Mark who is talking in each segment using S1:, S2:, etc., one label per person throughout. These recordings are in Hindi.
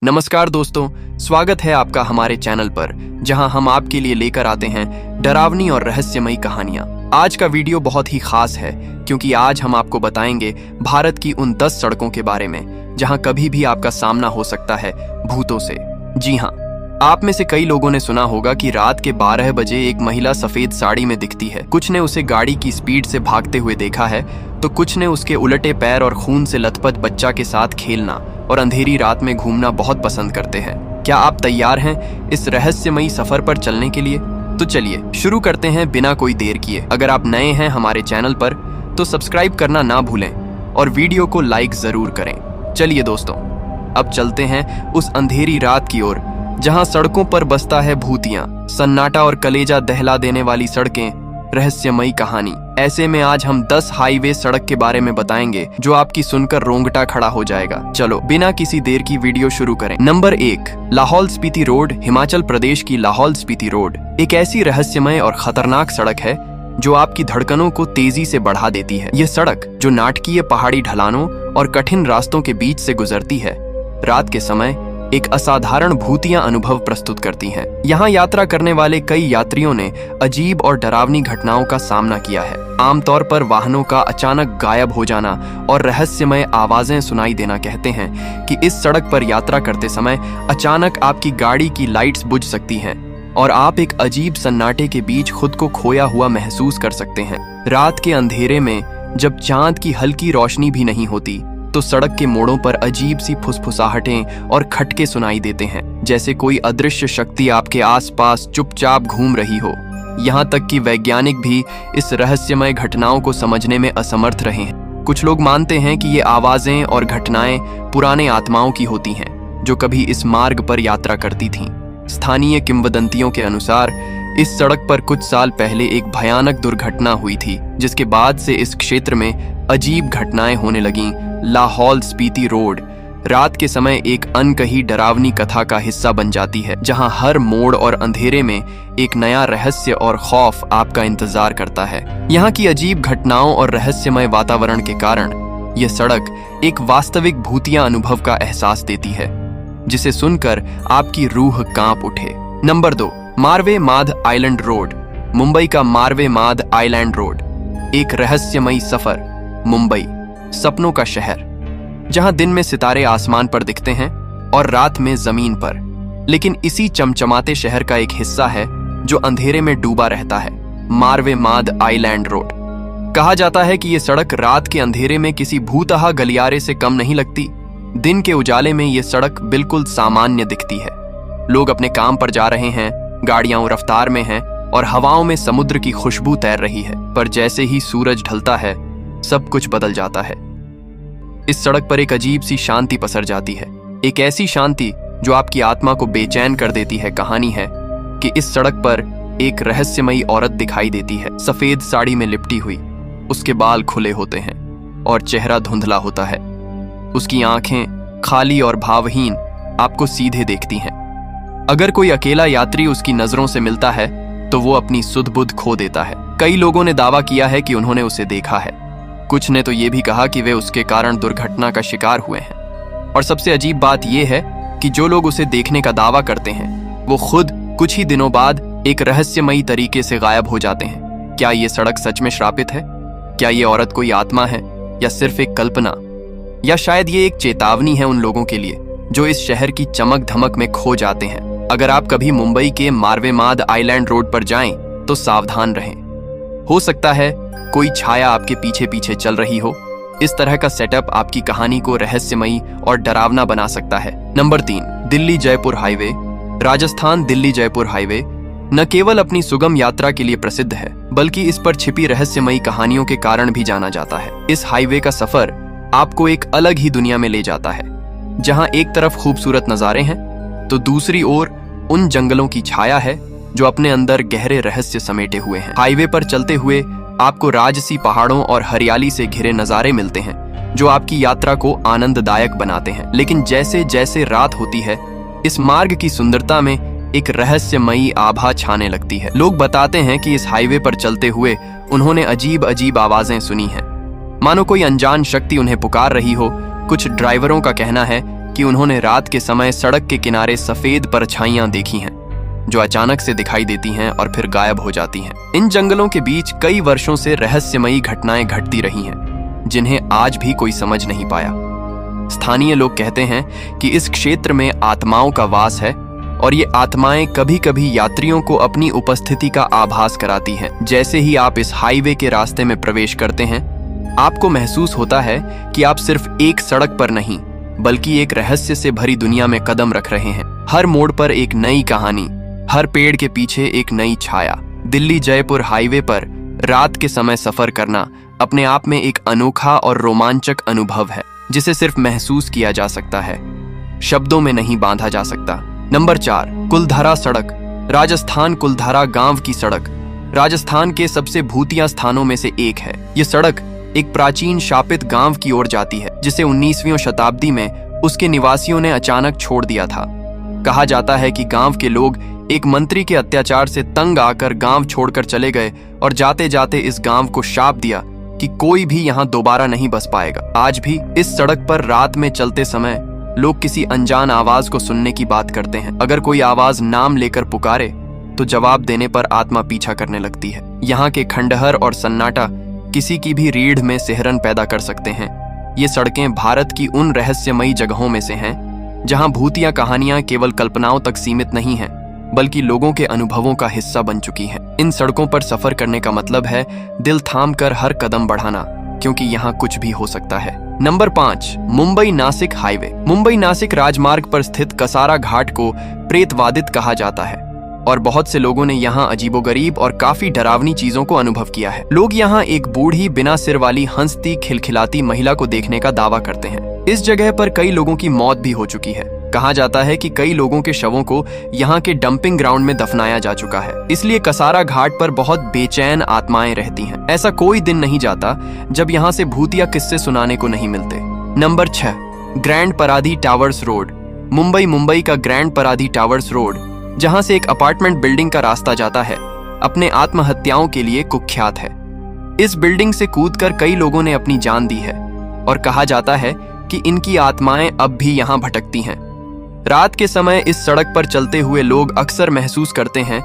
S1: नमस्कार दोस्तों, स्वागत है आपका हमारे चैनल पर, जहां हम आपके लिए लेकर आते हैं डरावनी और रहस्यमयी कहानियां। आज का वीडियो बहुत ही खास है क्योंकि आज हम आपको बताएंगे भारत की उन 10 सड़कों के बारे में जहां कभी भी आपका सामना हो सकता है भूतों से। जी हाँ, आप में से कई लोगों ने सुना होगा कि रात के 12 बजे एक महिला सफेद साड़ी में दिखती है। कुछ ने उसे गाड़ी की स्पीड से भागते हुए देखा है तो कुछ ने उसके उलटे पैर और खून से लथपथ बच्चा के साथ खेलना और अंधेरी रात में घूमना बहुत पसंद करते हैं। क्या आप तैयार हैं इस रहस्यमयी सफर पर चलने के लिए? तो चलिए शुरू करते हैं बिना कोई देर किए। अगर आप नए हैं हमारे चैनल पर तो सब्सक्राइब करना ना भूलें और वीडियो को लाइक जरूर करें। चलिए दोस्तों, अब चलते हैं उस अंधेरी रात की ओर जहां सड़कों पर बसता है भूतियां, सन्नाटा और कलेजा दहला देने वाली सड़कें, रहस्यमयी कहानी। ऐसे में आज हम 10 हाईवे सड़क के बारे में बताएंगे जो आपकी सुनकर रोंगटा खड़ा हो जाएगा। चलो बिना किसी देर की वीडियो शुरू करें। Number 1, Lahaul Spiti road. हिमाचल प्रदेश की लाहौल स्पीति रोड एक ऐसी रहस्यमय और खतरनाक सड़क है जो आपकी धड़कनों को तेजी से बढ़ा देती है। यह सड़क जो नाटकीय पहाड़ी ढलानों और कठिन रास्तों के बीच से गुजरती है, रात के समय एक असाधारण भूतिया अनुभव प्रस्तुत करती हैं। यहाँ यात्रा करने वाले कई यात्रियों ने अजीब और डरावनी घटनाओं का सामना किया है। आमतौर पर वाहनों का अचानक गायब हो जाना और रहस्यमय आवाजें सुनाई देना कहते हैं कि इस सड़क पर यात्रा करते समय अचानक आपकी गाड़ी की लाइट्स बुझ सकती हैं और आप एक अजीब सन्नाटे के बीच खुद को खोया हुआ महसूस कर सकते हैं। रात के अंधेरे में जब चांद की हल्की रोशनी भी नहीं होती तो सड़क के मोड़ों पर अजीब सी फुसफुसाहटें और खटके सुनाई देते हैं, जैसे कोई अदृश्य शक्ति आपके आसपास चुपचाप घूम रही हो। यहाँ तक कि वैज्ञानिक भी इस रहस्यमय घटनाओं को समझने में असमर्थ रहे हैं। कुछ लोग मानते हैं कि ये आवाजें और घटनाएं पुराने आत्माओं की होती हैं जो कभी इस मार्ग पर यात्रा करती थीं। स्थानीय किंवदंतियों के अनुसार इस सड़क पर कुछ साल पहले एक भयानक दुर्घटना हुई थी, जिसके बाद से इस क्षेत्र में अजीब घटनाएं होने लगीं। लाहौल स्पीति रोड रात के समय एक अनकही डरावनी कथा का हिस्सा बन जाती है, जहां हर मोड़ और अंधेरे में एक नया रहस्य और खौफ आपका इंतजार करता है। यहाँ की अजीब घटनाओं और रहस्यमय वातावरण के कारण यह सड़क एक वास्तविक भूतिया अनुभव का एहसास देती है, जिसे सुनकर आपकी रूह कांप उठे। नंबर 2, मारवे माध आइलैंड रोड। मुंबई का मारवे माध आइलैंड रोड एक रहस्यमयी सफर। मुंबई सपनों का शहर, जहां दिन में सितारे आसमान पर दिखते हैं और रात में जमीन पर, लेकिन इसी चमचमाते शहर का एक हिस्सा है जो अंधेरे में डूबा रहता है, मारवे माध आइलैंड रोड। कहा जाता है कि यह सड़क रात के अंधेरे में किसी भूतहा गलियारे से कम नहीं लगती। दिन के उजाले में यह सड़क बिल्कुल सामान्य दिखती है। लोग अपने काम पर जा रहे हैं, गाड़ियां रफ्तार में हैं और हवाओं में समुद्र की खुशबू तैर रही है। पर जैसे ही सूरज ढलता है सब कुछ बदल जाता है। इस सड़क पर एक अजीब सी शांति पसर जाती है, एक ऐसी शांति जो आपकी आत्मा को बेचैन कर देती है। कहानी है कि इस सड़क पर एक रहस्यमयी औरत दिखाई देती है, सफेद साड़ी में लिपटी हुई। उसके बाल खुले होते हैं और चेहरा धुंधला होता है। उसकी आंखें खाली और भावहीन आपको सीधे देखती हैं। अगर कोई अकेला यात्री उसकी नजरों से मिलता है तो वो अपनी सुध-बुध खो देता है। कई लोगों ने दावा किया है कि उन्होंने उसे देखा है। कुछ ने तो ये भी कहा कि वे उसके कारण दुर्घटना का शिकार हुए हैं। और सबसे अजीब बात यह है कि जो लोग उसे देखने का दावा करते हैं वो खुद कुछ ही दिनों बाद एक रहस्यमयी तरीके से गायब हो जाते हैं। क्या ये सड़क सच में श्रापित है? क्या ये औरत कोई आत्मा है या सिर्फ एक कल्पना? या शायद ये एक चेतावनी है उन लोगों के लिए जो इस शहर की चमक धमक में खो जाते हैं। अगर आप कभी मुंबई के मारवे माध आइलैंड रोड पर जाएं तो सावधान रहें। हो सकता है कोई छाया आपके पीछे पीछे चल रही हो। इस तरह का सेटअप आपकी कहानी को रहस्यमयी और डरावना बना सकता है। Number 3, Delhi Jaipur highway. Rajasthan Delhi Jaipur highway न केवल अपनी सुगम यात्रा के लिए प्रसिद्ध है बल्कि इस पर छिपी रहस्यमयी कहानियों के कारण भी जाना जाता है। इस हाईवे का सफर आपको एक अलग ही दुनिया में ले जाता है, जहां एक तरफ खूबसूरत नजारे हैं तो दूसरी ओर उन जंगलों की छाया है जो अपने अंदर गहरे रहस्य समेटे हुए हैं। हाईवे पर चलते हुए आपको राजसी पहाड़ों और हरियाली से घिरे नजारे मिलते हैं जो आपकी यात्रा को आनंददायक बनाते हैं। लेकिन जैसे जैसे रात होती है इस मार्ग की सुंदरता में एक रहस्यमयी आभा छाने लगती है। लोग बताते हैं कि इस हाईवे पर चलते हुए उन्होंने अजीब अजीब आवाजें सुनी हैं, मानो कोई अनजान शक्ति उन्हें पुकार रही हो। कुछ ड्राइवरों का कहना है कि उन्होंने रात के समय सड़क के किनारे सफेद परछाइयां देखी हैं जो अचानक से दिखाई देती हैं और फिर गायब हो जाती हैं। इन जंगलों के बीच कई वर्षों से रहस्यमयी घटनाएं घटती रही हैं जिन्हें आज भी कोई समझ नहीं पाया। स्थानीय लोग कहते हैं कि इस क्षेत्र में आत्माओं का वास है और ये आत्माएं कभी कभी यात्रियों को अपनी उपस्थिति का आभास कराती हैं। जैसे ही आप इस हाईवे के रास्ते में प्रवेश करते हैं, आपको महसूस होता है कि आप सिर्फ एक सड़क पर नहीं बल्कि एक रहस्य से भरी दुनिया में कदम रख रहे हैं। हर मोड़ पर एक नई कहानी, हर पेड़ के पीछे एक नई छाया। दिल्ली जयपुर हाईवे पर रात के समय सफर करना अपने आप में एक अनोखा और रोमांचक अनुभव है जिसे सिर्फ महसूस किया जा सकता है, शब्दों में नहीं बांधा जा सकता। नंबर 4, कुलधारा सड़क। राजस्थान कुलधारा गांव की सड़क राजस्थान के सबसे भूतिया स्थानों में से एक है। ये सड़क एक प्राचीन शापित गांव की ओर जाती है जिसे 19वीं शताब्दी में उसके निवासियों ने अचानक छोड़ दिया था। कहा जाता है कि गांव के लोग एक मंत्री के अत्याचार से तंग आकर गांव छोड़कर चले गए और जाते जाते इस गांव को शाप दिया कि कोई भी यहाँ दोबारा नहीं बस पाएगा। आज भी इस सड़क पर रात में चलते समय लोग किसी अनजान आवाज को सुनने की बात करते हैं। अगर कोई आवाज नाम लेकर पुकारे तो जवाब देने पर आत्मा पीछा करने लगती है। यहाँ के खंडहर और सन्नाटा किसी की भी रीढ़ में सिहरन पैदा कर सकते हैं। ये सड़कें भारत की उन रहस्यमयी जगहों में से हैं जहाँ भूतिया कहानियां केवल कल्पनाओं तक सीमित नहीं हैं बल्कि लोगों के अनुभवों का हिस्सा बन चुकी हैं। इन सड़कों पर सफर करने का मतलब है दिल थाम कर हर कदम बढ़ाना, क्योंकि यहाँ कुछ भी हो सकता है। Number 5, Mumbai Nashik highway. मुंबई नासिक राजमार्ग पर स्थित कसारा घाट को प्रेतवादित कहा जाता है और बहुत से लोगों ने यहाँ अजीबोगरीब और काफी डरावनी चीजों को अनुभव किया है। लोग यहाँ एक बूढ़ी बिना सिर वाली हंसती खिलखिलाती महिला को देखने का दावा करते हैं। इस जगह पर कई लोगों की मौत भी हो चुकी है। कहा जाता है कि कई लोगों के शवों को यहाँ के डंपिंग ग्राउंड में दफनाया जा चुका है, इसलिए कसारा घाट पर बहुत बेचैन आत्माएं रहती हैं। ऐसा कोई दिन नहीं जाता जब यहाँ से भूतिया किस्से सुनाने को नहीं मिलते। Number 6, Grand Paradi Towers road. Mumbai का ग्रैंड परादी टावर्स रोड, जहाँ से एक अपार्टमेंट बिल्डिंग का रास्ता जाता है, अपने आत्महत्याओं के लिए कुख्यात है। इस बिल्डिंग से कूदकर कई लोगों ने अपनी जान दी है और कहा जाता है कि इनकी आत्माएं अब भी यहाँ भटकती हैं। रात के समय इस सड़क पर चलते हुए लोग अक्सर महसूस करते हैं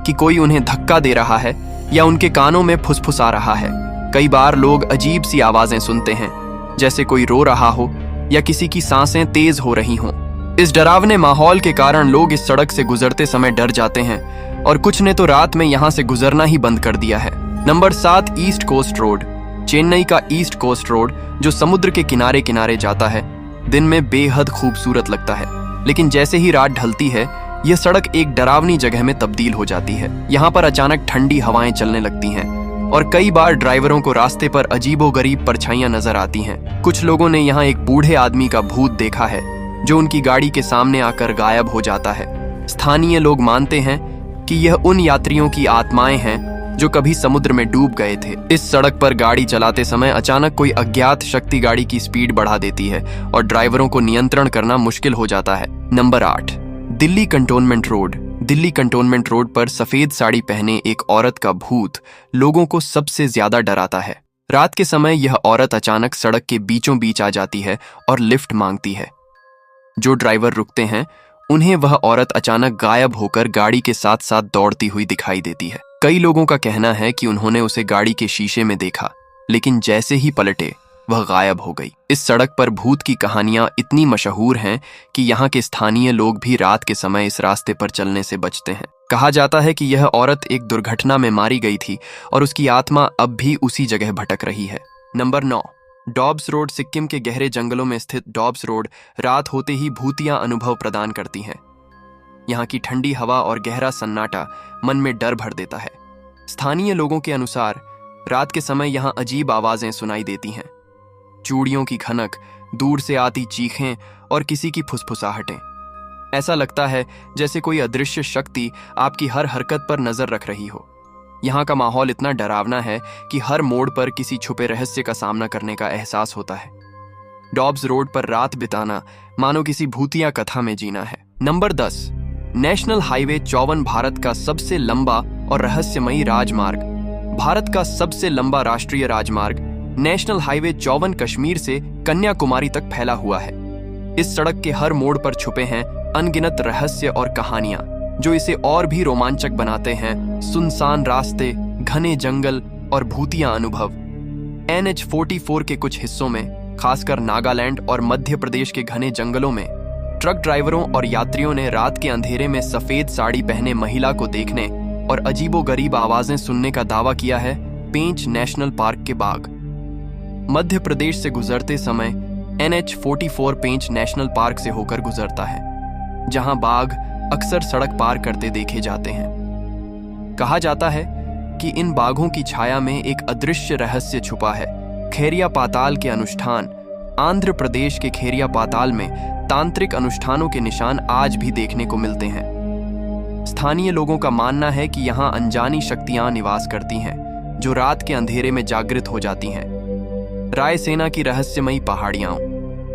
S1: कि कोई उन्हें धक्का दे रहा है या उनके कानों में फुसफुसा रहा है। कई बार लोग अजीब सी आवाजें सुनते हैं, जैसे कोई रो रहा हो या किसी की सांसें तेज हो रही हों। इस डरावने माहौल के कारण लोग इस सड़क से गुजरते समय डर जाते हैं और कुछ ने तो रात में यहाँ से गुजरना ही बंद कर दिया है। Number 7, East Coast Road. Chennai का ईस्ट कोस्ट रोड, जो समुद्र के किनारे किनारे जाता है, दिन में बेहद खूबसूरत लगता है, लेकिन जैसे ही रात ढलती है यह सड़क एक डरावनी जगह में तब्दील हो जाती है। यहाँ पर अचानक ठंडी हवाएं चलने लगती हैं और कई बार ड्राइवरों को रास्ते पर अजीबोगरीब परछाइयां नजर आती हैं। कुछ लोगों ने यहाँ एक बूढ़े आदमी का भूत देखा है जो उनकी गाड़ी के सामने आकर गायब हो जाता है। स्थानीय लोग मानते हैं कि यह उन यात्रियों की आत्माएं हैं जो कभी समुद्र में डूब गए थे। इस सड़क पर गाड़ी चलाते समय अचानक कोई अज्ञात शक्ति गाड़ी की स्पीड बढ़ा देती है और ड्राइवरों को नियंत्रण करना मुश्किल हो जाता है। Number 8, Delhi cantonment road. Delhi cantonment road पर सफेद साड़ी पहने एक औरत का भूत लोगों को सबसे ज्यादा डराता है। रात के समय यह औरत अचानक सड़क के बीचों बीच आ जाती है और लिफ्ट मांगती है। जो ड्राइवर रुकते हैं उन्हें वह औरत अचानक गायब होकर गाड़ी के साथ साथ दौड़ती हुई दिखाई देती है। कई लोगों का कहना है कि उन्होंने उसे गाड़ी के शीशे में देखा, लेकिन जैसे ही पलटे वह गायब हो गई। इस सड़क पर भूत की कहानियां इतनी मशहूर हैं कि यहाँ के स्थानीय लोग भी रात के समय इस रास्ते पर चलने से बचते हैं। कहा जाता है कि यह औरत एक दुर्घटना में मारी गई थी और उसकी आत्मा अब भी उसी जगह भटक रही है। Number 9, Dobbs road. सिक्किम के गहरे जंगलों में स्थित डॉब्स रोड रात होते ही भूतिया अनुभव प्रदान करती है। यहाँ की ठंडी हवा और गहरा सन्नाटा मन में डर भर देता है। स्थानीय लोगों के अनुसार रात के समय यहाँ अजीब आवाजें सुनाई देती हैं, चूड़ियों की खनक, दूर से आती चीखें और किसी की फुसफुसाहटें। ऐसा लगता है जैसे कोई अदृश्य शक्ति आपकी हर हरकत पर नजर रख रही हो। यहाँ का माहौल इतना डरावना है कि हर मोड़ पर किसी छुपे रहस्य का सामना करने का एहसास होता है। डॉब्स रोड पर रात बिताना मानो किसी भूतिया कथा में जीना है। Number 10, national highway 54। भारत का सबसे लंबा और रहस्यमयी राजमार्ग। भारत का सबसे लंबा राष्ट्रीय राजमार्ग नेशनल हाईवे 54 कश्मीर से कन्याकुमारी तक फैला हुआ है। इस सड़क के हर मोड़ पर छुपे हैं अनगिनत रहस्य और कहानियां, जो इसे और भी रोमांचक बनाते हैं। सुनसान रास्ते, घने जंगल और भूतिया अनुभव। NH-44 के कुछ हिस्सों में, खासकर नागालैंड और मध्य प्रदेश के घने जंगलों में, ट्रक ड्राइवरों और यात्रियों ने रात के अंधेरे में सफेद साड़ी पहने महिला को देखने और अजीबोगरीब आवाजें सुनने का दावा किया है। पेंच नेशनल पार्क के बाघ। मध्य प्रदेश से गुजरते समय NH-44 पेंच नेशनल पार्क से होकर गुजरता है, जहां बाघ अक्सर सड़क पार करते देखे जाते हैं। कहा जाता है कि इन बाघों की छाया में एक अदृश्य रहस्य छुपा है। खेरिया पाताल के अनुष्ठान। आंध्र प्रदेश के खेरिया पाताल में तांत्रिक अनुष्ठानों के निशान आज भी देखने को मिलते हैं। स्थानीय लोगों का मानना है कि यहाँ अनजानी शक्तियां निवास करती हैं, जो रात के अंधेरे में जागृत हो जाती हैं। रायसेना की रहस्यमयी पहाड़ियां।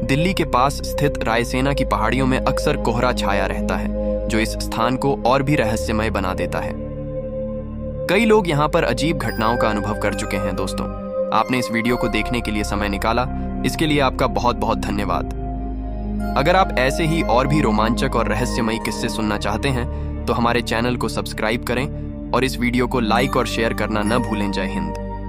S1: दिल्ली के पास स्थित रायसेना की पहाड़ियों में अक्सर कोहरा छाया रहता है, जो इस स्थान को और भी रहस्यमय बना देता है। कई लोग यहाँ पर अजीब घटनाओं का अनुभव कर चुके हैं। दोस्तों, आपने इस वीडियो को देखने के लिए समय निकाला, इसके लिए आपका बहुत बहुत धन्यवाद। अगर आप ऐसे ही और भी रोमांचक और रहस्यमयी किस्से सुनना चाहते हैं तो हमारे चैनल को सब्सक्राइब करें और इस वीडियो को लाइक और शेयर करना न भूलें। जय हिंद।